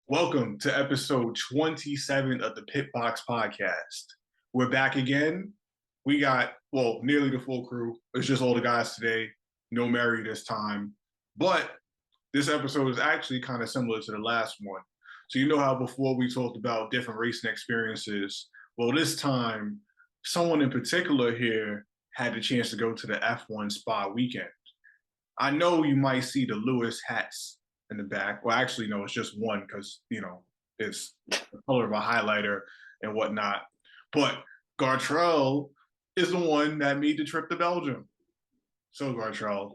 Welcome to episode 27 of the Pitbox Podcast. We're back again. We got, nearly the full crew. It's just all the guys today. No Mary this time. But this episode is actually kind of similar to the last one. So you know how before we talked about different racing experiences? Well, this time, someone in particular here had the chance to go to the F1 Spa weekend. I know you might see the Lewis hats in the back. Well, actually, no, it's just one because, it's the color of a highlighter and whatnot. But Gartrell is the one that made the trip to Belgium. So, Gartrell,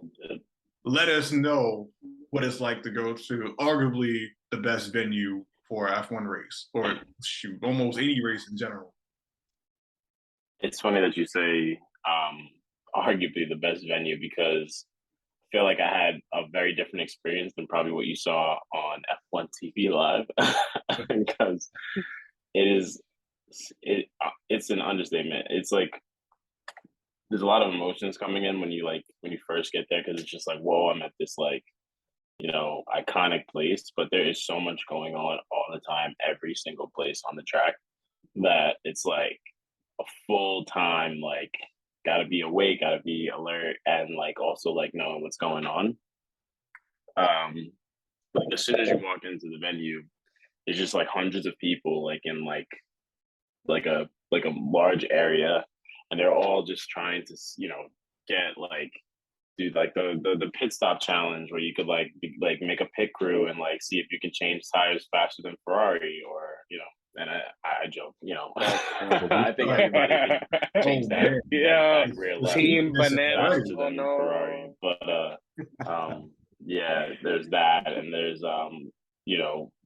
let us know what it's like to go to arguably the best venue for an F1 race, or almost any race in general. It's funny that you say arguably the best venue because I feel like I had a very different experience than probably what you saw on F1 TV Live because it's an understatement. It's like there's a lot of emotions coming in when you first get there because it's just like, whoa, I'm at this iconic place, but there is so much going on all the time, every single place on the track, that it's like a full time, like, gotta be awake, gotta be alert, and like also like knowing what's going on. Like as soon as you walk into the venue, it's just like hundreds of people, like in like a large area, and they're all just trying to get like do like the pit stop challenge where you could like make a pit crew and like see if you can change tires faster than Ferrari, or and I joke, I think everybody can change that. Yeah, that rear left team banana. faster than Ferrari. But yeah, there's that, and there's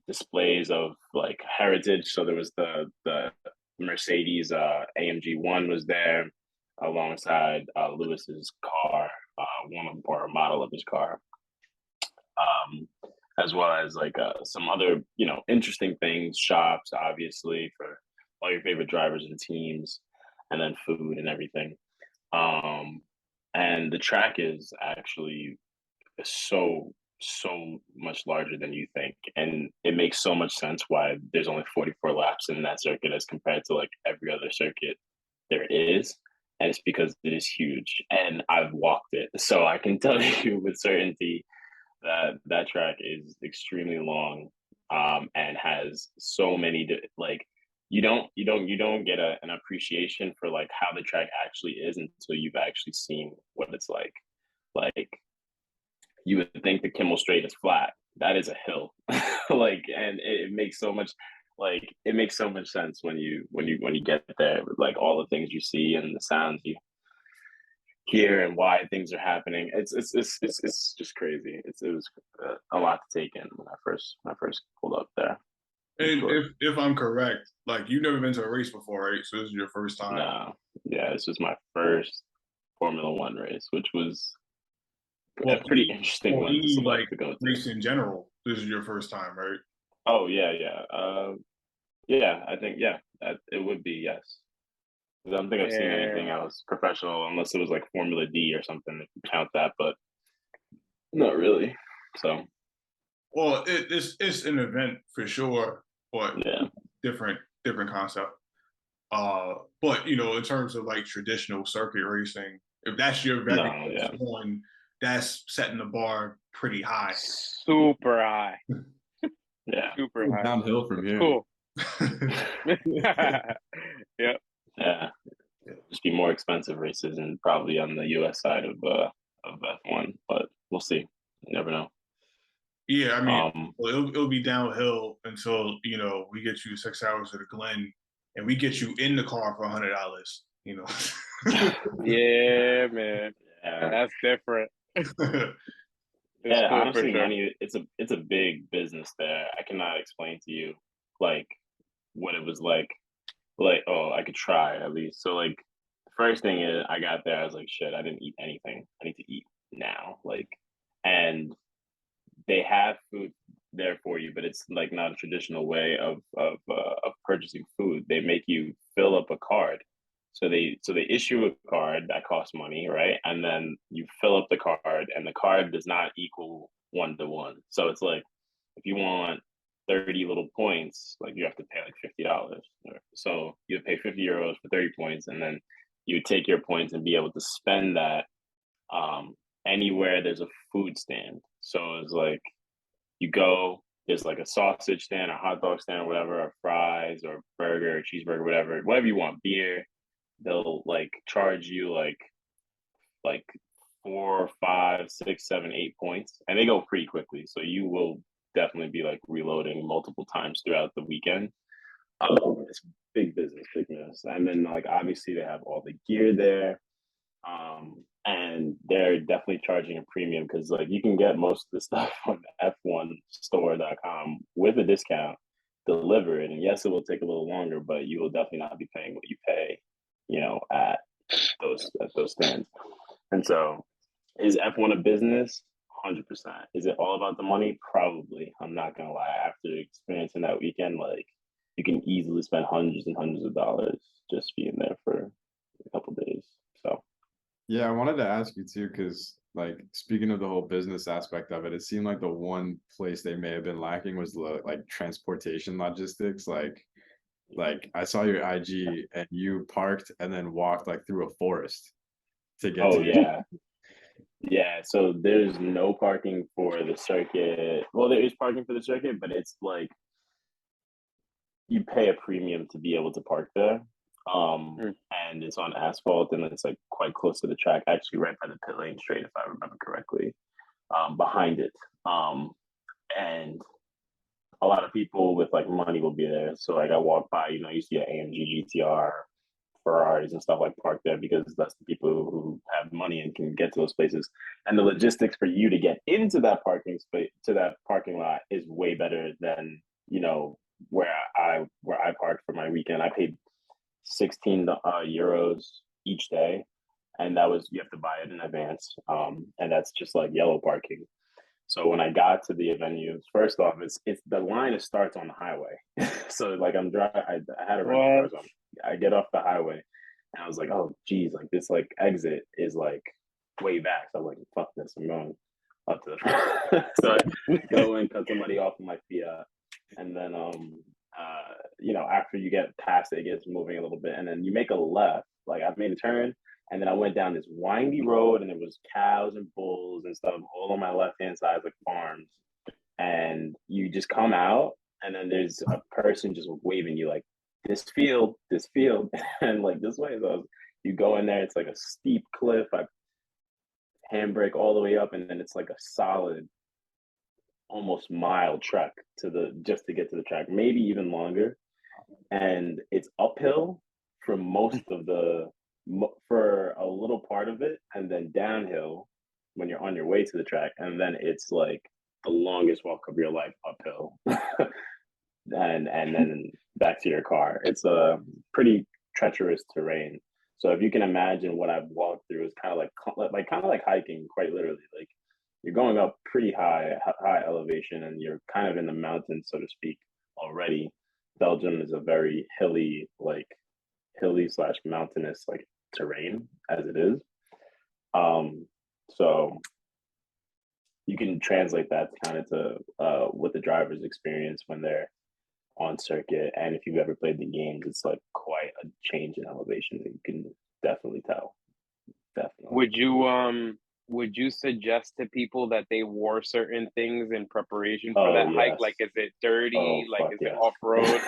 displays of like heritage. So there was the Mercedes AMG one was there alongside Lewis's car, or a model of his car, as well as like some other interesting things, shops, obviously for all your favorite drivers and teams, and then food and everything. And the track is actually so much larger than you think, and it makes so much sense why there's only 44 laps in that circuit as compared to like every other circuit there is. And it's because it is huge, and I've walked it, so I can tell you with certainty that track is extremely long, and has so many like you don't get an appreciation for like how the track actually is until you've actually seen what it's like. Like, you would think the Kimmel Straight is flat. That is a hill. Like, and it makes so much sense when you get there, with like all the things you see and the sounds you hear and why things are happening. It's just crazy. It was a lot to take in when I first pulled up there. And Sure. if I'm correct, like you've never been to a race before, right? So this is your first time. No, yeah, this was my first Formula One race, which was a pretty interesting one to select to go to. Race in general, this is your first time, right? Oh yeah. Yeah, I think it would be, yes. I don't think I've seen anything else professional unless it was like Formula D or something, if you count that, but not really. So Well, it's an event for sure, but yeah, different concept. But in terms of like traditional circuit racing, if that's your very first one, that's setting the bar pretty high. Super high. Yeah. Super high. Downhill from here. Cool. Yeah. Yeah. Just be more expensive races, and probably on the US side of F1, but we'll see. You never know. Yeah, I mean, it'll be downhill until we get you 6 hours to the Glen, and we get you in the car for $100. Yeah, man. Yeah. That's different. Yeah, cool, honestly, sure. Money. It's a big business there. I cannot explain to you like what it was like. Like, oh, I could try at least. So like, first thing is, I got there, I was like, shit, I didn't eat anything. I need to eat now. Like, and they have food there for you, but it's like not a traditional way of purchasing food. They make you fill up a card. So they issue a card that costs money, right? And then you fill up the card, and the card does not equal 1-to-1. So it's like, if you want 30 little points, like you have to pay like $50. So you pay €50 for 30 points, and then you take your points and be able to spend that anywhere there's a food stand. So it's like you go, there's like a sausage stand, a hot dog stand, or whatever, or fries, or burger, or cheeseburger, whatever you want, beer. They'll like charge you like 4, 5, 6, 7, 8 points, and they go pretty quickly. So you will definitely be like reloading multiple times throughout the weekend. It's big business, big business. And then like obviously they have all the gear there. And they're definitely charging a premium because like you can get most of the stuff on f1store.com with a discount delivered. And yes, it will take a little longer, but you will definitely not be paying what you pay, at those stands. And so is F1 a business? 100%. Is it all about the money? Probably. I'm not gonna lie. After experiencing that weekend, like you can easily spend hundreds and hundreds of dollars just being there for a couple of days. So yeah, I wanted to ask you too, because like speaking of the whole business aspect of it, it seemed like the one place they may have been lacking was like transportation logistics. Like I saw your IG and you parked and then walked like through a forest to get to your yeah, so there's no parking for the circuit. Well, there is parking for the circuit, but it's like you pay a premium to be able to park there. And it's on asphalt, and it's like quite close to the track, actually right by the pit lane straight, if I remember correctly, behind it. And a lot of people with like money will be there. So like I walk by, you see an AMG GTR, Ferraris and stuff like parked there because that's the people who have money and can get to those places. And the logistics for you to get into that parking space, to that parking lot, is way better than where I parked for my weekend. I paid 16 euros each day, and that was, you have to buy it in advance, and that's just like yellow parking. So when I got to the venue, first off, it's the line starts on the highway. So like I'm driving, I had a rental car, so I get off the highway, and I was like, oh geez, like this like exit is like way back. So I'm like, fuck this, I'm going up to the front. So I go and cut somebody off in my Fiat, and then after you get past it, it gets moving a little bit, and then you make a left. Like I've made a turn, and then I went down this windy road, and there was cows and bulls and stuff all on my left-hand side, like farms. And you just come out, and then there's a person just waving you like, this field, and like this way. So you go in there, it's like a steep cliff. I handbrake all the way up, and then it's like a solid, almost mile trek just to get to the track, maybe even longer. And it's uphill for for a little part of it, and then downhill when you're on your way to the track, and then it's like the longest walk of your life uphill. and then back to your car. It's a pretty treacherous terrain. So if you can imagine what I've walked through, it's kind of like hiking, quite literally. Like you're going up pretty high elevation, and you're kind of in the mountains, so to speak, already. Belgium is a very hilly / mountainous like terrain as it is. So you can translate that kind of to what the drivers experience when they're on circuit. And if you've ever played the games, it's like quite a change in elevation that you can definitely tell. Definitely. Would you suggest to people that they wore certain things in preparation for that hike? Like, is it dirty? Is it off-road?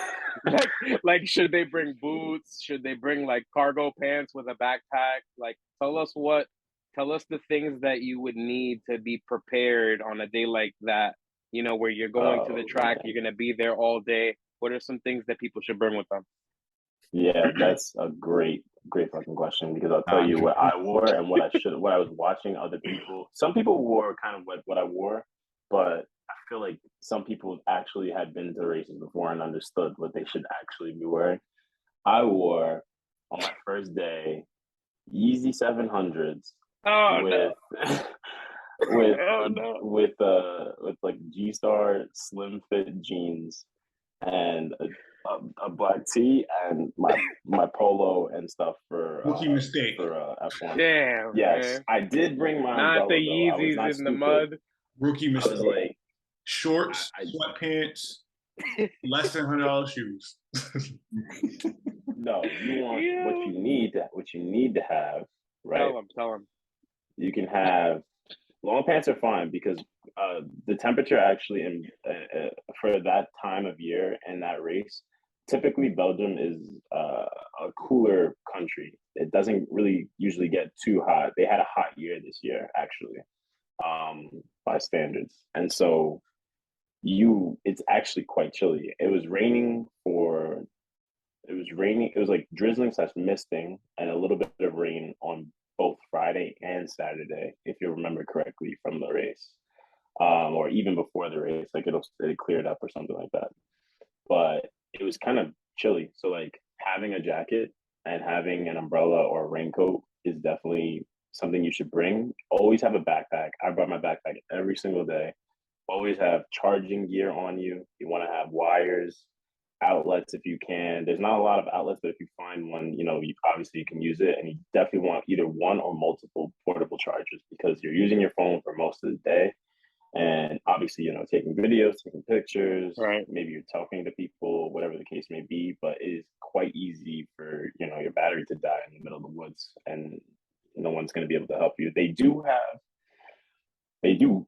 like, should they bring boots? Should they bring like cargo pants with a backpack? Like, tell us the things that you would need to be prepared on a day like that, where you're going to the track, you're going to be there all day. What are some things that people should bring with them? Yeah, that's a great fucking question, because I'll tell you what I wore and what I was watching other people. Some people wore kind of what I wore, but I feel like some people actually had been to races before and understood what they should actually be wearing. I wore on my first day Yeezy 700s with like G-Star slim fit jeans and a black tee and my polo and stuff for rookie mistake for F1. Damn. Yes, man. I did bring my not umbrella, the Yeezys in the mud. Rookie mistake. Like, Shorts, sweatpants, Less than $100 shoes. No, you want what you need to have, right? Tell him. You can have long pants are fine because the temperature actually for that time of year and that race, typically Belgium is a cooler country. It doesn't really usually get too hot. They had a hot year this year, actually, by standards, and so it's actually quite chilly. It was raining. It was like drizzling slash misting and a little bit of rain on both Friday and Saturday, if you remember correctly from the race, or even before the race, like it cleared up or something like that. But it was kind of chilly, so like having a jacket and having an umbrella or a raincoat is definitely something you should bring. Always have a backpack. I brought my backpack every single day. Always have charging gear on you. You want to have wires, outlets if you can. There's not a lot of outlets, but if you find one, obviously you can use it. And you definitely want either one or multiple portable chargers because you're using your phone for most of the day. And obviously, taking videos, taking pictures, right? Maybe you're talking to people, whatever the case may be. But it is quite easy for your battery to die in the middle of the woods, and no one's going to be able to help you. They do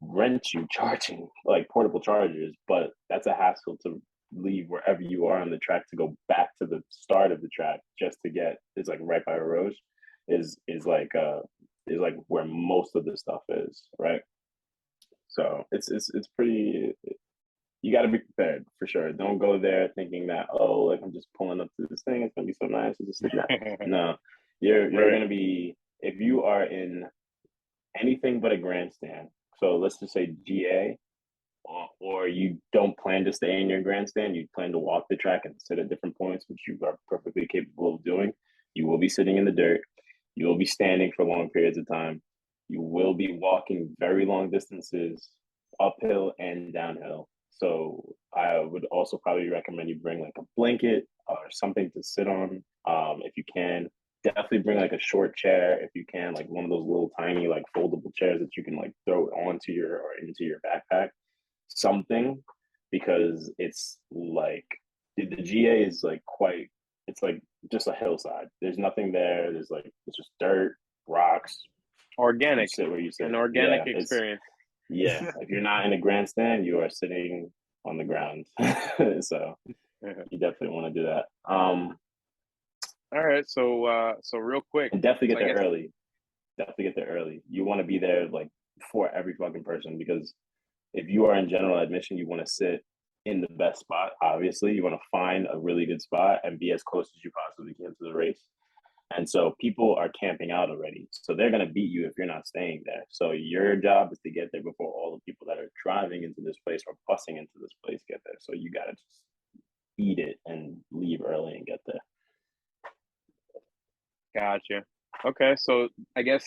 rent you charging like portable chargers, but that's a hassle to leave wherever you are on the track to go back to the start of the track just to get. It's like right by a Roche is like where most of the stuff is, right? So it's pretty. You got to be prepared for sure. Don't go there thinking that like I'm just pulling up to this thing. It's gonna be so nice. It's just no. You're gonna be, if you are in anything but a grandstand. So let's just say GA, or you don't plan to stay in your grandstand. You plan to walk the track and sit at different points, which you are perfectly capable of doing. You will be sitting in the dirt. You will be standing for long periods of time. You will be walking very long distances, uphill and downhill. So I would also probably recommend you bring like a blanket or something to sit on, if you can. Definitely bring like a short chair if you can, like one of those little tiny like foldable chairs that you can like throw onto or into your backpack. Something, because it's like the GA is like it's like just a hillside. There's nothing there. It's just dirt, rocks. Organic. You sit where you sit. An organic experience. Yeah, if you're not in a grandstand, you are sitting on the ground. So you definitely want to do that. All right, so real quick, and definitely get there early. Definitely get there early. You want to be there like before every fucking person, because if you are in general admission, you want to sit in the best spot. Obviously, you want to find a really good spot and be as close as you possibly can to the race. And so people are camping out already, so they're gonna beat you if you're not staying there. So your job is to get there before all the people that are driving into this place or busing into this place get there. So you gotta just eat it and leave early and get there. Gotcha. Okay, so I guess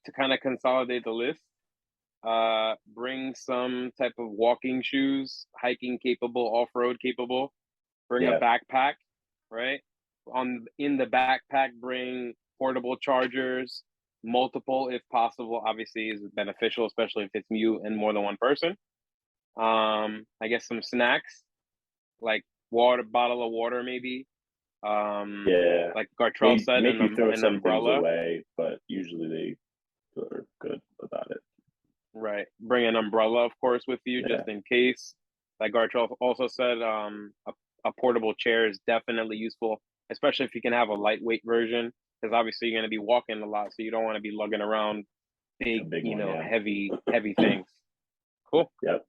to kind of consolidate the list, bring some type of walking shoes, hiking capable, off-road capable. Bring a backpack, right? In the backpack, bring portable chargers, multiple if possible. Obviously, is beneficial, especially if it's you and more than one person. I guess some snacks, like bottle of water, maybe. Like Gartrell said, make you throw some umbrella things away, but usually they are good about it. Right. Bring an umbrella, of course, with you just in case. Like Gartrell also said, a portable chair is definitely useful, especially if you can have a lightweight version, because obviously you're going to be walking a lot, so you don't want to be lugging around big heavy things. Cool. Yep.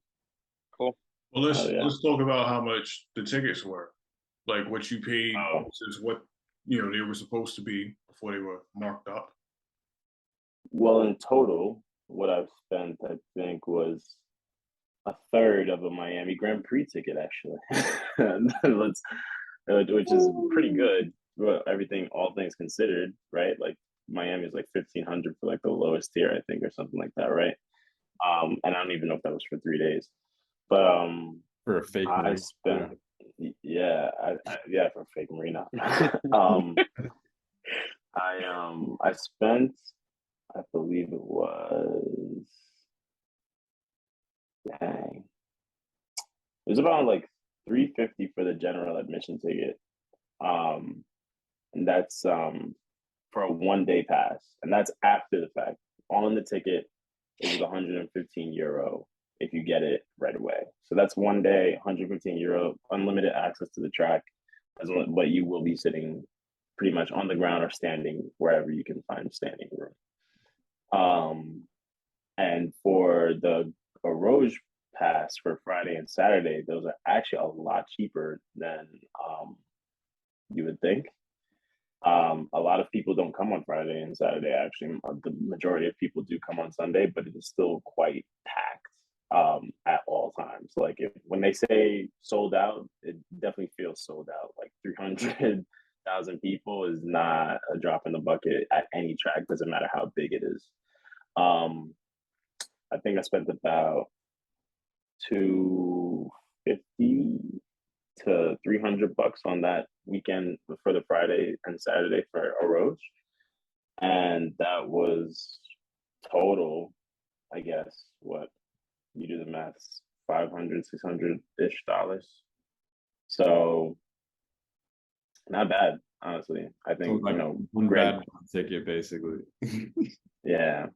Cool. Well, let's talk about how much the tickets were, like what you paid versus what they were supposed to be before they were marked up. Well, in total, what I've spent, I think, was a third of a Miami Grand Prix ticket, actually, which is pretty good. Well, all things considered, right? Like Miami is like 1,500 for like the lowest tier, I think, or something like that, right? And I don't even know if that was for 3 days, but for a fake I marina. spent, for a fake marina. I spent, I believe it was, it was about like $350 for the general admission ticket. And that's for a 1 day pass, and that's after the fact. On the ticket, it was €115 if you get it right away. So that's 1 day, €115, unlimited access to the track, but you will be sitting pretty much on the ground or standing wherever you can find standing room. And for the Rouge pass for Friday and Saturday, those are actually a lot cheaper than you would think. A lot of people don't come on Friday and Saturday. Actually, the majority of people do come on Sunday, but it is still quite packed at all times. Like when they say sold out, it definitely feels sold out. Like 300,000 people is not a drop in the bucket at any track. Doesn't matter how big it is. I think I spent about $250 to $300 on that weekend for the Friday and Saturday for a Roach. And that was total, I guess, what you do the maths, 500, 600-ish dollars. So not bad, honestly. I think, like one great bad ticket, basically. Yeah,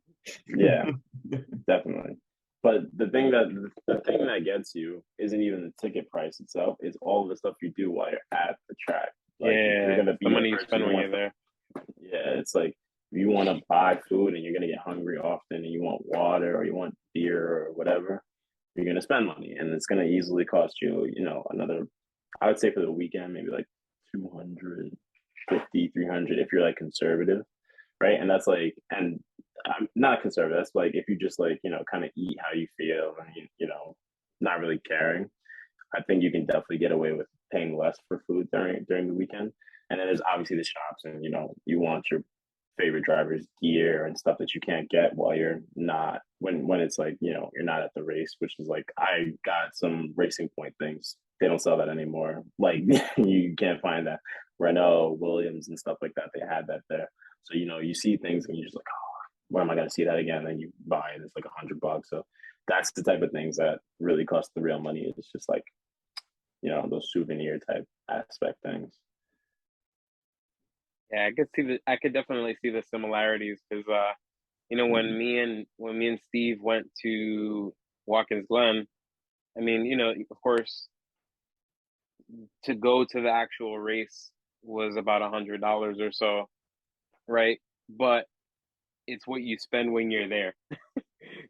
definitely. But the thing that gets you isn't even the ticket price itself; it's all the stuff you do while you're at the track. Like, you're gonna be the money you spend when you're there. Yeah, it's like if you want to buy food and you're gonna get hungry often, and you want water or you want beer or whatever, you're gonna spend money, and it's gonna easily cost you, another. I would say for the weekend, maybe like 250, 300 if you're like conservative, right? And that's like, and I'm not conservative. That's like if you just like, kind of eat how you feel and not really caring. I think you can definitely get away with paying less for food during the weekend. And then there's obviously the shops, and you want your favorite driver's gear and stuff that you can't get while you're not when it's like you're not at the race, which is like I got some Racing Point things. They don't sell that anymore. Like you can't find that. Renault, Williams, and stuff like that. They had that there. So you see things and you're just like, oh, when am I going to see that again? And you buy it, it's like $100. So that's the type of things that really cost the real money. It's just like, those souvenir type aspect things. Yeah, I could definitely see the similarities because when me and Steve went to Watkins Glen, I mean, of course, to go to the actual race was about $100 or so, right? But it's what you spend when you're there.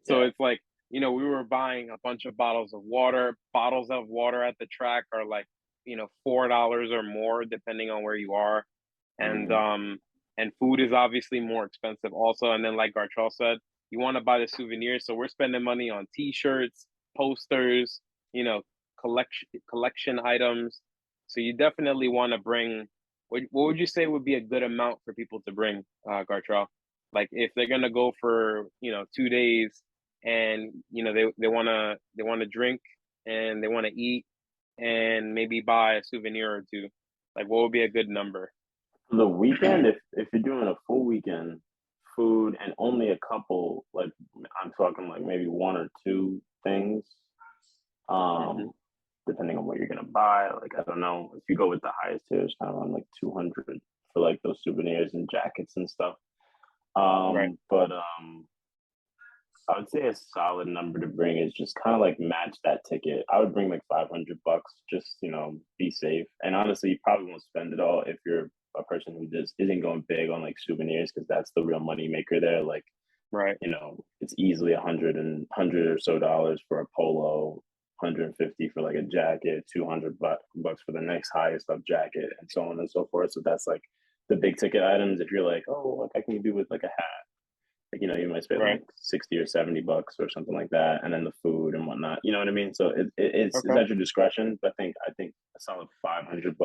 So it's like, we were buying a bunch of bottles of water. Bottles of water at the track are like, $4 or more depending on where you are. And food is obviously more expensive also. And then like Gartrell said, you want to buy the souvenirs. So we're spending money on t-shirts, posters, collection items. So you definitely want to bring, what would you say would be a good amount for people to bring, Gartrell? Like if they're gonna go for 2 days, and they wanna drink and they wanna eat and maybe buy a souvenir or two, like what would be a good number? The weekend, if you're doing a full weekend, food and only a couple, like I'm talking like maybe one or two things, depending on what you're gonna buy. Like I don't know, if you go with the highest tier, it's kind of around like 200 for like those souvenirs and jackets and stuff. Right. But I would say a solid number to bring is just kind of like match that ticket. I would bring like $500, just be safe. And honestly, you probably won't spend it all if you're a person who just isn't going big on like souvenirs, because that's the real money maker there. Like, right, it's easily $100 or so for a polo, 150 for like a jacket, $200 for the next highest up jacket, and so on and so forth. So that's like the big ticket items. If you're like, oh, like I can do with like a hat, like you might spend like 60 or $70 or something like that, and then the food and whatnot. You know what I mean? So it's at your discretion. But I think a solid $500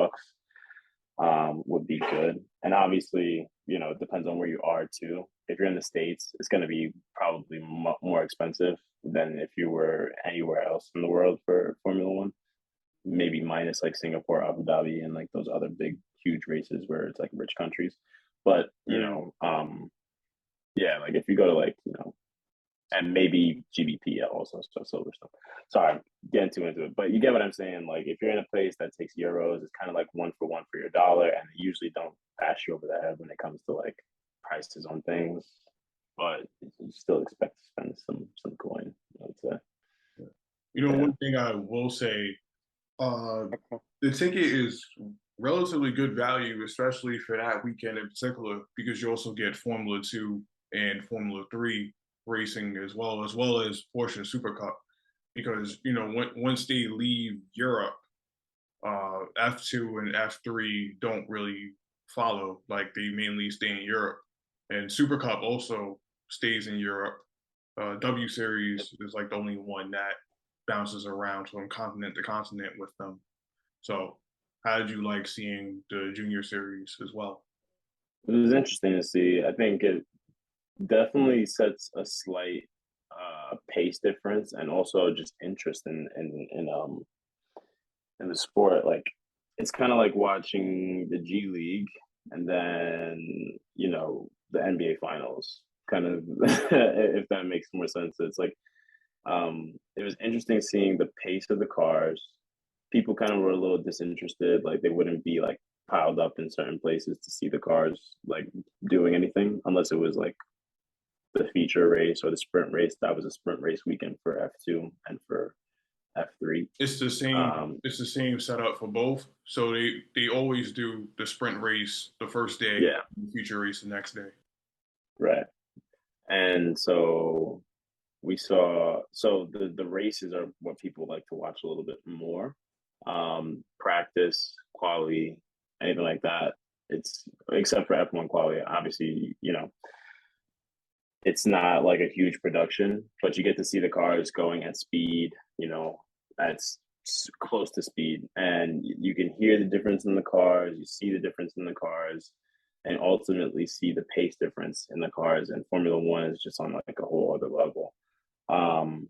would be good. And obviously, it depends on where you are too. If you're in the States, it's going to be probably more expensive than if you were anywhere else in the world for Formula One. Maybe minus like Singapore, Abu Dhabi, and like those other big, huge races where it's like rich countries. But yeah, like if you go to like and maybe GBP also, so Silverstone. Sorry, getting too into it, but you get what I'm saying. Like, if you're in a place that takes euros, it's kind of like one for one for your dollar, and they usually don't bash you over the head when it comes to like prices on things. But you still expect to spend some coin, I would say. You know, one thing I will say, the ticket is relatively good value, especially for that weekend in particular, because you also get Formula 2 and Formula 3 racing as well as Porsche Super Cup. Because, you know, once they leave Europe, F2 and F3 don't really follow. Like, they mainly stay in Europe. And Super Cup also stays in Europe. W Series is like the only one that bounces around from continent to continent with them. So, how did you like seeing the Junior Series as well? It was interesting to see. I think it definitely sets a slight pace difference, and also just interest in the sport. Like, it's kind of like watching the G League and then, you know, the NBA finals, kind of, if that makes more sense. It's like, it was interesting seeing the pace of the cars. People kind of were a little disinterested, like they wouldn't be like piled up in certain places to see the cars like doing anything unless it was like the feature race or the sprint race. That was a sprint race weekend for F2 and for F3. It's the same. Um, It's the same setup for both. So they always do the sprint race the first day, yeah, the feature race the next day. right. And so we saw, so the races are what people like to watch a little bit more. Practice, quality, anything like that. It's except for F1 quality. Obviously, you know, it's not like a huge production, but you get to see the cars going at speed, you know, at close to speed. And you can hear the difference in the cars, you see the difference in the cars, and ultimately see the pace difference in the cars. And Formula One is just on like a whole other level. Um,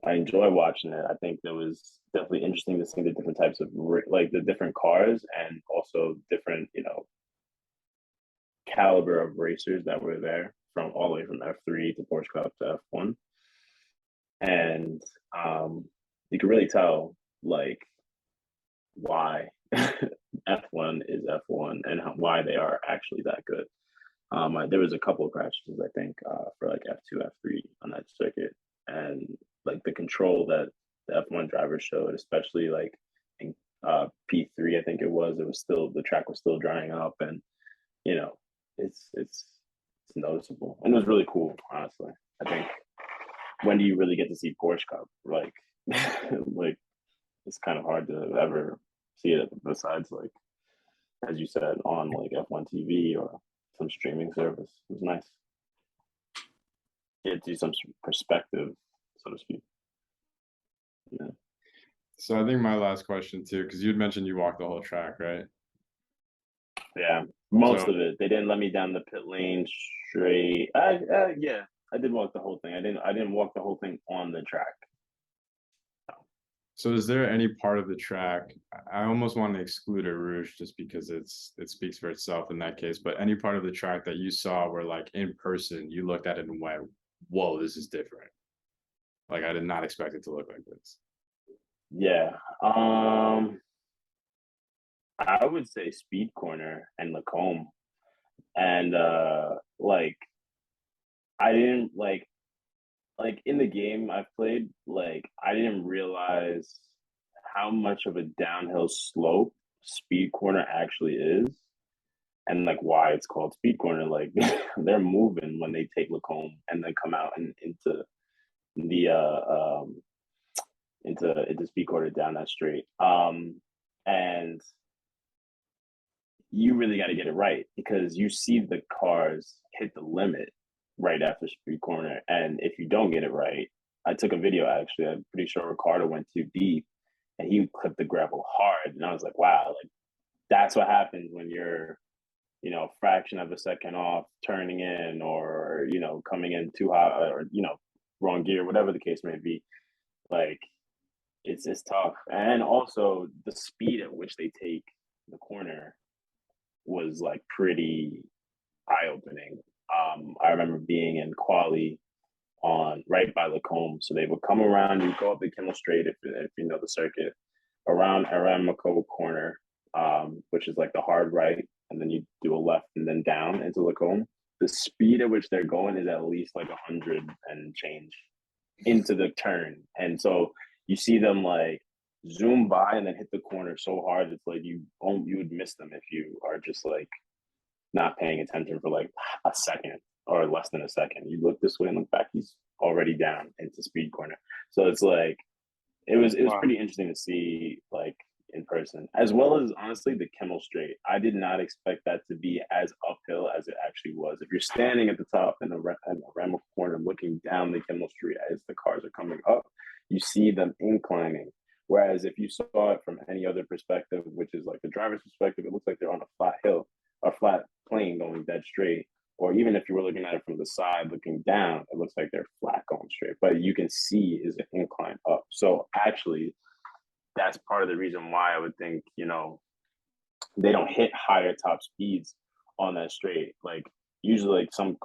I enjoy watching it. I think it was definitely interesting to see the different types of like the different cars and also different, you know, caliber of racers that were there from all the way from F3 to Porsche Cup to F1. And you can really tell like why F1 is F1 and why they are actually that good. There was a couple of crashes, I think, for like F2, F3 on that circuit, and like the control that the F1 drivers showed, especially like in P3, I think it was still, the track was still drying up, and you know, it's noticeable, and it was really cool, honestly. I think, when do you really get to see Porsche Cup? Like, like it's kind of hard to ever see it besides like, as you said, on like F1 TV or some streaming service. It was nice. It gives you some perspective, so to speak. Yeah. So I think my last question too, because you'd mentioned you walked the whole track, right? Yeah, most So of it. They didn't let me down the pit lane straight. Yeah, I did walk the whole thing. I didn't walk the whole thing on the track. So is there any part of the track, I almost want to exclude a Rouge just because it speaks for itself in that case, but any part of the track that you saw where like in person you looked at it and went, whoa, this is different. Like I did not expect it to look like this. Yeah. I would say Speed Corner and Lacombe. And like I didn't like in the game I've played, like I didn't realize how much of a downhill slope Speed Corner actually is, and like why it's called Speed Corner. Like they're moving when they take Lacombe and then come out and into the into Speed Corner down that straight. And you really got to get it right because you see the cars hit the limit right after Speed Corner, and if you don't get it right, I took a video actually. I'm pretty sure Ricardo went too deep, and he clipped the gravel hard, and I was like, wow, like that's what happens when you're, you know, fraction of a second off turning in, or you know, coming in too hot, or you know, wrong gear, whatever the case may be. Like it's tough, and also the speed at which they take the corner was like pretty eye opening. I remember being in quali right by Lacombe. So they would come around, you go up the Kimmel Straight if you know the circuit, around Aramco corner, which is like the hard right, and then you do a left and then down into Lacombe. The speed at which they're going is at least like 100 and change into the turn. And so you see them like zoom by and then hit the corner so hard it's like you would miss them if you are just like not paying attention for like a second or less than a second. You look this way and look back, he's already down into speed corner. So it's like it was pretty interesting to see like in person, as well as honestly the Kimmel Straight. I did not expect that to be as uphill as it actually was. If you're standing at the top in the Ramel corner looking down the Kimmel Street as the cars are coming up, you see them inclining. Whereas if you saw it from any other perspective, which is like the driver's perspective, it looks like they're on a flat hill or flat plane going dead straight. Or even if you were looking at it from the side, looking down, it looks like they're flat going straight. But you can see is an incline up. So actually, that's part of the reason why I would think, you know, they don't hit higher top speeds on that straight. Like usually like some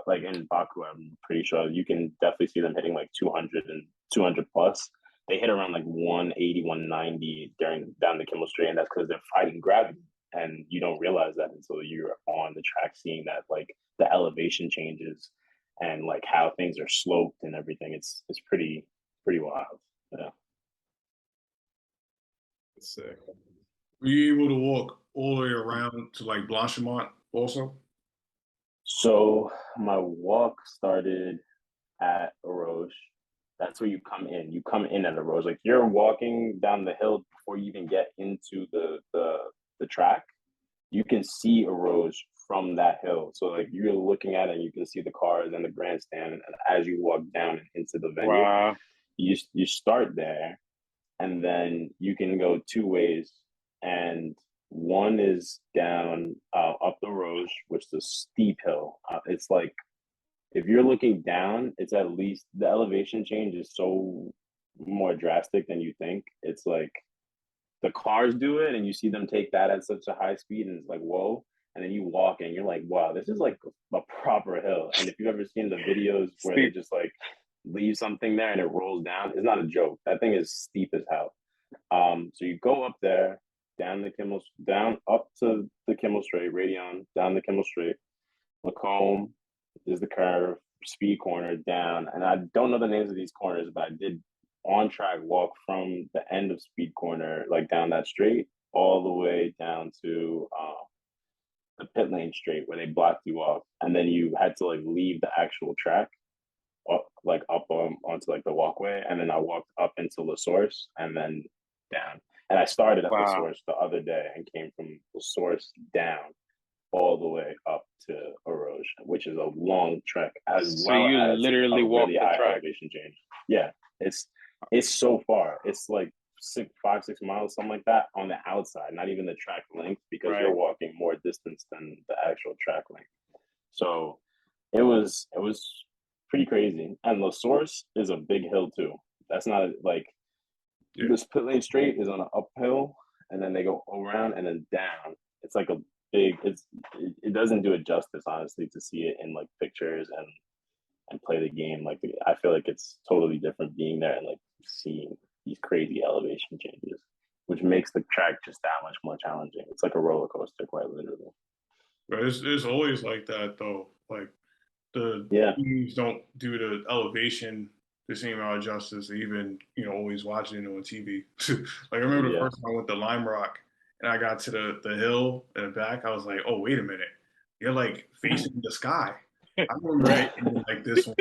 like in Baku, I'm pretty sure you can definitely see them hitting like 200 and 200 plus. They hit around like 180, 190 down the Kimmel Straight, and that's because they're fighting gravity. And you don't realize that until you're on the track seeing that like the elevation changes and like how things are sloped and everything. It's pretty wild. Yeah. That's sick. Were you able to walk all the way around to like Blanchimont also? So my walk started at Eroge. That's where you come in. You come in at Eroge. Like you're walking down the hill before you even get into the track. You can see Eroge from that hill. So like you're looking at it and you can see the cars and the grandstand. And as you walk down into the venue, Wow. you start there, and then you can go two ways. And one is down up the Rouge, which is a steep hill. It's like if you're looking down, it's at least the elevation change is so more drastic than you think. It's like the cars do it and you see them take that at such a high speed and it's like, whoa. And then you walk and you're like, wow, this is like a proper hill. And if you've ever seen the videos where they just like leave something there and it rolls down, it's not a joke. That thing is steep as hell. So you go up there, down up to the Kimmel Straight, Radion, down the Kimmel Straight, Lacombe is the curve, speed corner down. And I don't know the names of these corners, but I did on track walk from the end of speed corner, like down that straight, all the way down to the pit lane straight where they blocked you off. And then you had to like leave the actual track up onto like the walkway. And then I walked up into La Source and then down. And I started at La Source the other day and came from La Source down all the way up to Eroge, which is a long trek. So you literally walked the track. Elevation change. Yeah, it's so far. It's like 5, 6 miles, something like that on the outside, not even the track length, because you're walking more distance than the actual track length. So it was pretty crazy. And La Source is a big hill too. That's not like this pit lane straight is on an uphill, and then they go around and then down. It's like a big. It doesn't do it justice, honestly, to see it in like pictures and play the game. Like I feel like it's totally different being there and like seeing these crazy elevation changes, which makes the track just that much more challenging. It's like a roller coaster, quite literally. But it's always like that though. Like the teams don't do the elevation the same amount of justice, even always watching it on TV. Like I remember the first time I went to Lime Rock and I got to the hill in the back, I was like, oh wait a minute, you're like facing the sky. I remember it like this on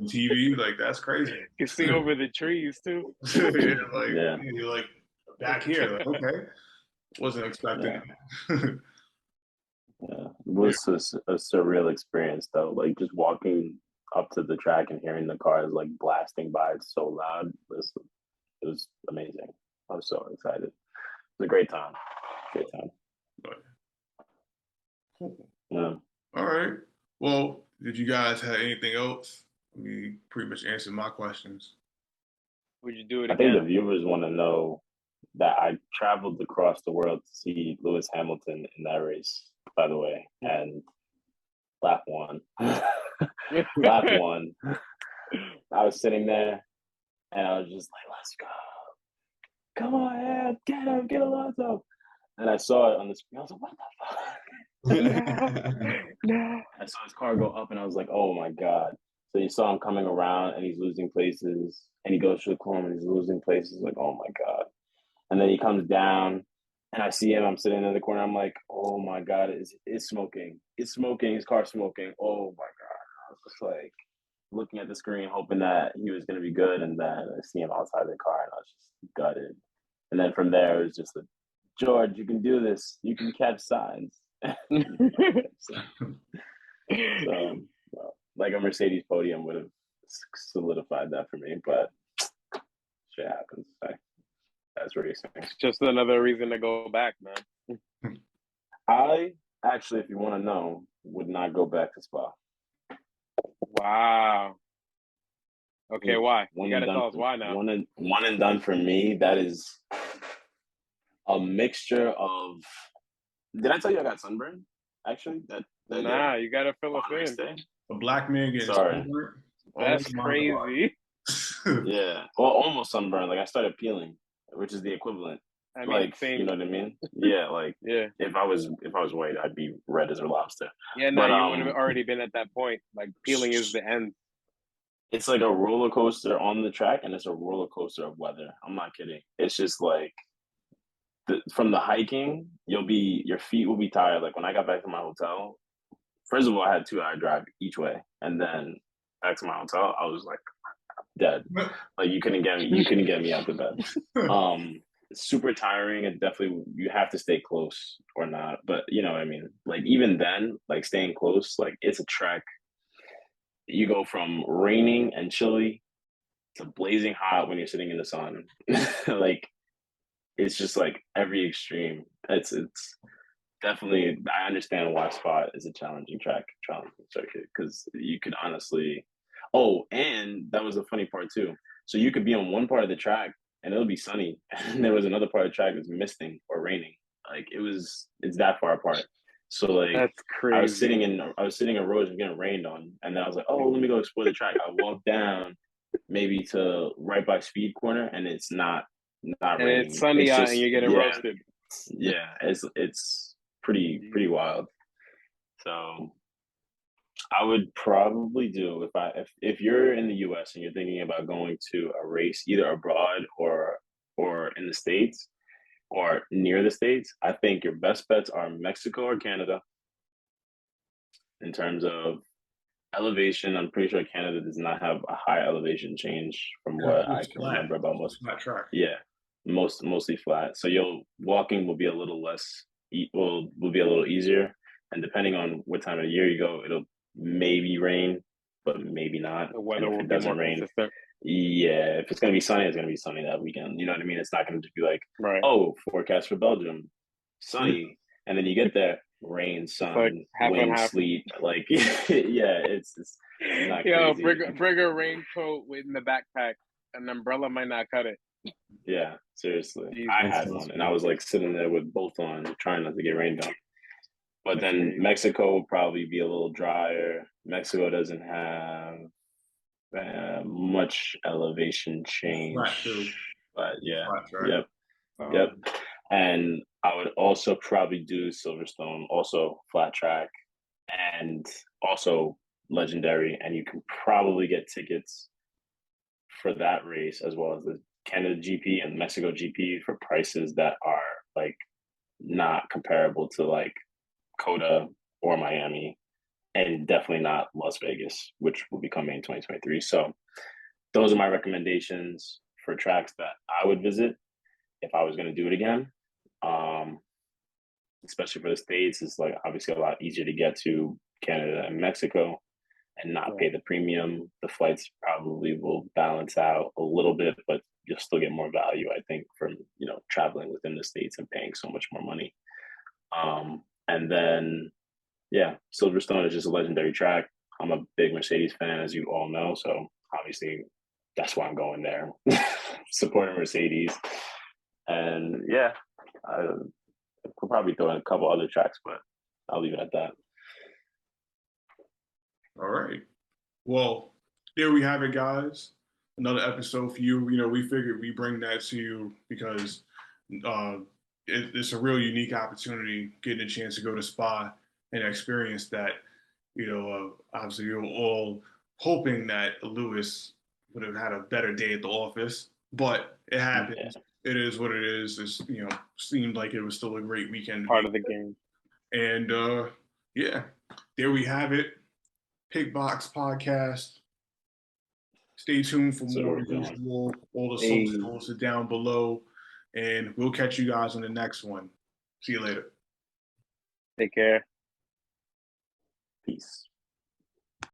TV. Like that's crazy. You can see over the trees too. You're like back here. Like, okay, wasn't expecting it. Yeah, it was a surreal experience though. Like just walking up to the track and hearing the cars like blasting by, it's so loud. It was amazing. I was so excited. It was a great time. Great time. Cool. Yeah. All right. Well, did you guys have anything else? We pretty much answered my questions. Would you do it again? I think the viewers want to know that I traveled across the world to see Lewis Hamilton in that race, by the way, and lap one. Lap one. I was sitting there and I was just like, let's go. Come on, Ed, get Alonso. And I saw it on the screen. I was like, what the fuck? No. I saw his car go up and I was like, oh my God. So you saw him coming around and he's losing places. And he goes through the corner and he's losing places. Like, oh my God. And then he comes down and I see him. I'm sitting in the corner. I'm like, oh my God, it's smoking. It's smoking. His car's smoking. Oh my God. I was just like looking at the screen, hoping that he was going to be good. And then I see him outside the car and I was just gutted. And then from there, it was just like, George, you can do this. You can catch signs. So, like a Mercedes podium would have solidified that for me, but shit happens. That's racing. It's just another reason to go back, man. I actually, if you want to know, would not go back to Spa. Wow. Okay, why? You gotta tell us why now. One and done for me. That is a mixture of. Did I tell you I got sunburn? Actually, nah, you gotta fill us in. A black man gets sunburn. That's crazy. Yeah, well, almost sunburn. Like I started peeling, which is the equivalent. I mean, like, same. you know what I mean? Yeah, like yeah. If I was white, I'd be red as a lobster. Yeah, no, you would have already been at that point. Like peeling is the end. It's like a roller coaster on the track, and it's a roller coaster of weather. I'm not kidding. It's just like from the hiking, your feet will be tired. Like when I got back to my hotel, first of all, I had 2-hour drive each way, and then back to my hotel, I was like dead. Like you couldn't get me out of bed. Super tiring, and definitely you have to stay close or not. But you know what I mean? Like even then, like staying close, like it's a trek. You go from raining and chilly to blazing hot when you're sitting in the sun. Like it's just like every extreme. It's definitely. I understand why Spot is a challenging circuit, because you could honestly. Oh, and that was the funny part too. So you could be on one part of the track and it'll be sunny, and there was another part of the track that's misting or raining. Like it's that far apart. So like that's crazy. I was sitting in roads and getting rained on, and then I was like, oh, let me go explore the track. I walked down maybe to right by Speed Corner, and it's not and raining. It's sunny out, and you're getting roasted. Yeah, it's pretty wild. So I would probably do if you're in the US and you're thinking about going to a race either abroad or in the States or near the States, I think your best bets are Mexico or Canada. In terms of elevation, I'm pretty sure Canada does not have a high elevation change from what I can remember about most. Flat track. Yeah, mostly flat. So walking will be a little less, will be a little easier, and depending on what time of the year you go, it'll maybe rain, but maybe not. The weather will be more consistent. Yeah, if it's gonna be sunny, it's gonna be sunny that weekend. You know what I mean? It's not gonna be like, right. Oh, forecast for Belgium, sunny, and then you get there, rain, sun, like wind, sleet. Like, yeah, it's not crazy. Bring a raincoat in the backpack. An umbrella might not cut it. Yeah, seriously. Jesus. I had one, and I was like sitting there with both on, trying not to get rained on. But then Mexico will probably be a little drier. Mexico doesn't have much elevation change. But yeah, yep. And I would also probably do Silverstone, also flat track, and also legendary. And you can probably get tickets for that race as well as the Canada GP and Mexico GP for prices that are like not comparable to like Coda or Miami, and definitely not Las Vegas, which will be coming in 2023. So those are my recommendations for tracks that I would visit if I was going to do it again. Especially for the States, it's like obviously a lot easier to get to Canada and Mexico and not pay the premium. The flights probably will balance out a little bit, but you'll still get more value, I think, from traveling within the States and paying so much more money. And then, Silverstone is just a legendary track. I'm a big Mercedes fan, as you all know, so obviously that's why I'm going there, supporting Mercedes. And I could probably throw in a couple other tracks, but I'll leave it at that. All right. Well, there we have it, guys. Another episode for you. You know, we figured we bring that to you because uh, it's a real unique opportunity getting a chance to go to Spa and experience that. You know, obviously, we were all hoping that Lewis would have had a better day at the office, but it happens. Yeah. It is what it is. It's, you know, seemed like it was still a great weekend. Part of the game. And yeah, there we have it. Pitbox podcast. Stay tuned for So more we're as going. usual. All the Hey. socials are down below. And we'll catch you guys on the next one. See you later. Take care. Peace.